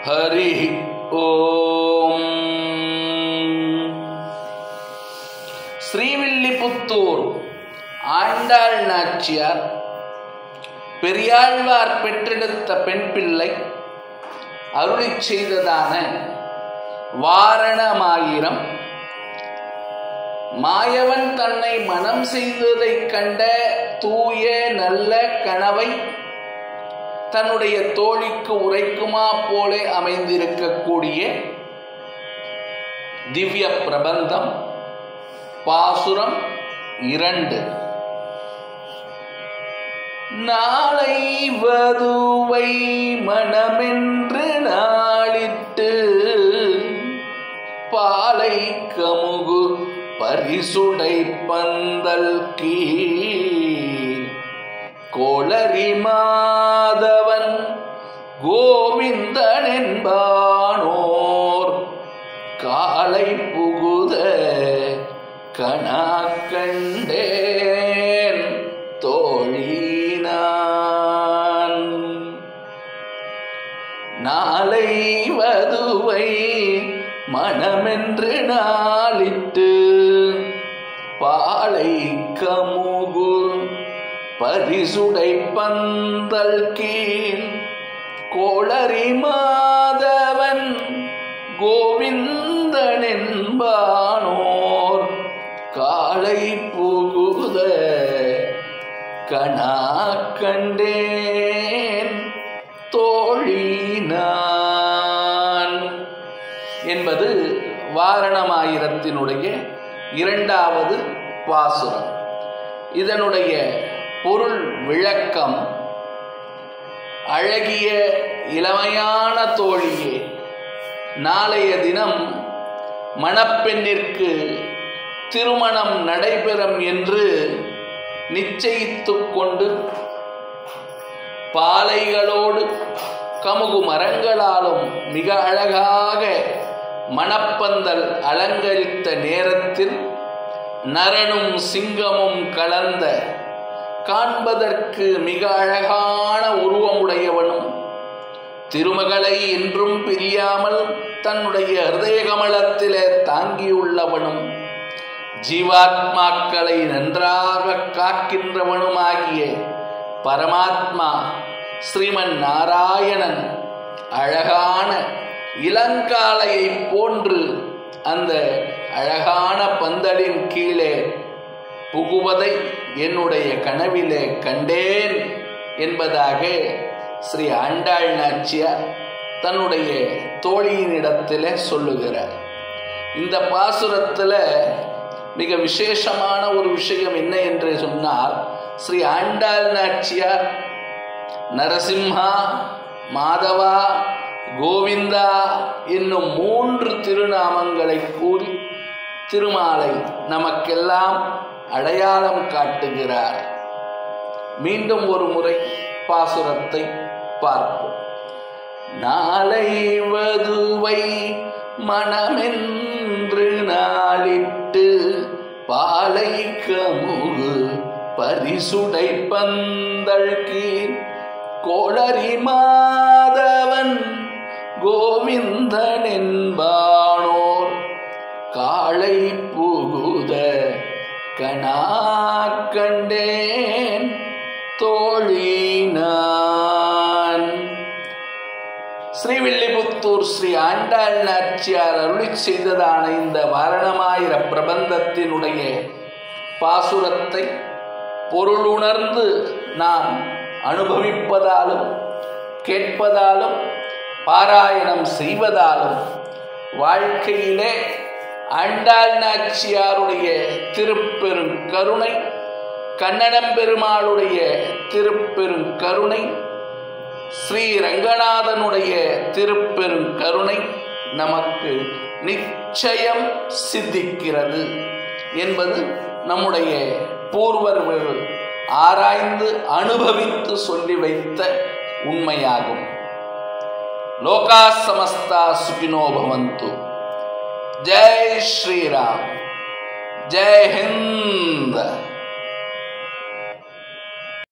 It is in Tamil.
ஹரி ஓம். ஸ்ரீவில்லிபுத்தூர் ஆண்டாள் நாச்சியார் பெரியாழ்வார் பெற்றெடுத்த பெண் பிள்ளை அருளிச் செய்ததான வாரணமாயிரம். மாயவன் தன்னை மனம் செய்ததைக் கண்ட தூய நல்ல கனவை தன்னுடைய தோழிக்கு உரைக்குமா போலே அமைந்திருக்கக்கூடிய திவ்ய பிரபந்தம் பாசுரம் 2. நாளை வதுவை மனமென்று நாளிட்டு பாலை கமுகு பரிசுடை பந்தல் கீழ் கோளரி மாதவன் கோவிந்தன் என்பானோர் காலை புகுத கணா கண்டேன் தோழினான். நாளை வதுவை மனமென்று நாளிட்டு பாலை கமுகு பரிசுடை பந்தல் கீழ் கோளரி மாதவன் கோவிந்தன் என்பானோர் காலை புகுத கணா கண்டேன் தோழினான் என்பது வாரணமாயிரத்தினுடைய 2வது பாசுரம். இதனுடைய பொருள் விளக்கம்: அழகிய இளமையான தோழியே, நாளைய தினம் மணப்பெண்ணிற்கு திருமணம் நடைபெறும் என்று நிச்சயித்துக் கொண்டு பாலைகளோடு கமுகு மரங்களாலும் மிக அழகாக மணப்பந்தல் அலங்கரித்த நேரத்தில் நரனும் சிங்கமும் கலந்த காண்பதற்கு மிக அழகான உருவமுடையவனும் திருமகளை என்றும் பிரியாமல் தன்னுடைய ஹிருதய கமலத்திலே தாங்கியுள்ளவனும் ஜீவாத்மாக்களை நன்றாக காக்கின்றவனுமாகிய பரமாத்மா ஸ்ரீமன் நாராயணன் அழகான இளங்காளையை போன்று அந்த அழகான பந்தலின் கீழே புகுவதை என்னுடைய கனவிலே கண்டேன் என்பதாக ஸ்ரீ ஆண்டாள் நாச்சியார் தன்னுடைய தோழியினிடத்தில் சொல்லுகிறார். இந்த பாசுரத்தில் மிக விசேஷமான ஒரு விஷயம் என்ன என்று சொன்னால், ஸ்ரீ ஆண்டாள் நாச்சியார் நரசிம்ஹா, மாதவா, கோவிந்தா என்னும் 3 திருநாமங்களை கூறி திருமாலை நமக்கெல்லாம் அடையாளம் காட்டுகிறார். மீண்டும் ஒரு முறை பாசுரத்தை பார்ப்போம். நாளை வதுவை மனமென்று நாளிட்டு பாலை கமுகு பரிசுடை பந்தல் கீழ் கோளரி மாதவன் கோவிந்தன் என்பானோர் காளை புகுத கணா கண்டேன் தோழினான். ஸ்ரீவில்லிபுத்தூர் ஸ்ரீ ஆண்டாள் நாச்சியார் அருளிச் செய்ததான இந்த வாரணமாயிர பிரபந்தத்தினுடைய பாசுரத்தை பொருளுணர்ந்து நாம் அனுபவிப்பதாலும் கேட்பதாலும் பாராயணம் செய்வதாலும் வாழ்க்கையிலே ஆண்டாள் நாச்சியாருடைய திருப்பெருங்கருணை, கண்ணனம் பெருமாளுடைய திருப்பெருங்கருணை, ஸ்ரீ ரங்கநாதனுடைய திருப்பெருங்கருணை நமக்கு நிச்சயம் சித்திக்கிறது என்பது நம்முடைய பூர்வர்கள் ஆராய்ந்து அனுபவித்து சொல்லி வைத்த உண்மையாகும். லோகா சமஸ்தா சுகினோ பவந்து. ஜெய் ஸ்ரீராம். ஜெய் ஹிந்த்.